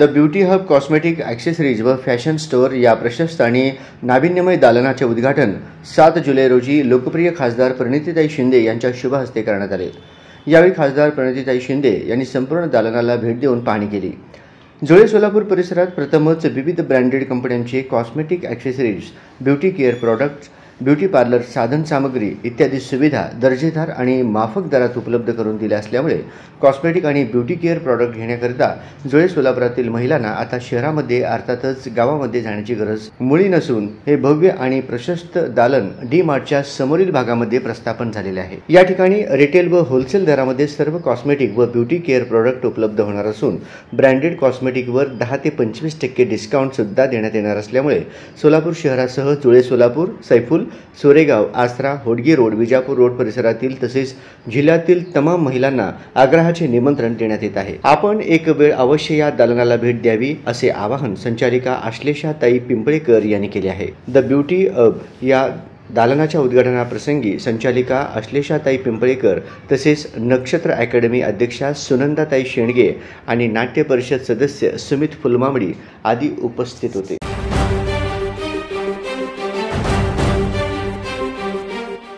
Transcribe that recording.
The beauty hub cosmetic accessories व fashion store या प्रशस्त आणि नाविन्यमय दालनाचे उद्घाटन 7 जुलै रोजी लोकप्रिय खासदार प्रणितीताई शिंदे यांच्या शुभ हस्ते करण्यात आले। यावेळी खासदार प्रणितीताई शिंदे यांनी संपूर्ण दालनाला भेट देऊन पाहणी केली। जुळे सोलापूर परिसरात प्रथमच विविध ब्रँडेड कंपन्यांचे cosmetic accessories, beauty care products, beauty parlour साधन सामग्री इत्यादी सुविधा दर्जेदार आणि माफक दरात उपलब्ध करून दिल्या असल्यामुळे कॉस्मेटिक आणि ब्युटी केअर प्रॉडक्ट घेण्याकरिता जुळे सोलापुरातील महिलांना आता शहरामध्ये अर्थातच गावामध्ये जाण्याची गरज मुळी नसून हे भव्य आणि प्रशस्त दालन डी मार्टच्या समोरील भागामध्ये प्रस्थापन झालेले आहे। या ठिकाणी रिटेल व होलसेल दरामध्ये सर्व कॉस्मेटिक व ब्युटी केअर प्रॉडक्ट उपलब्ध होणार असून ब्रँडेड कॉस्मेटिकवर 10 ते 25% डिस्काउंट सुद्धा देण्यात येणार असल्यामुळे सोलापूर शहरासह जुळे सोलापूर, सैफुल, सोरेगाव, आसरा, होडगी रोड, विजापूर रोड परिसरातील तसेच जिल्ह्यातील तमाम महिलांना आग्रहाचे निमंत्रण देण्यात येत आहे। आपण एक वेळ अवश्य या दालनाला भेट द्यावी असे आवाहन संचालिका आश्लेषाताई पिंपळेकर यांनी केले आहे। द ब्युटी हब या दालनाच्या उद्घाटनाप्रसंगी संचालिका आश्लेषाताई पिंपळेकर तसेच नक्षत्र अकॅडमी अध्यक्षा सुनंदाताई शेंडगे आणि नाट्य परिषद सदस्य सुमित फुलमामडी आदी उपस्थित होते।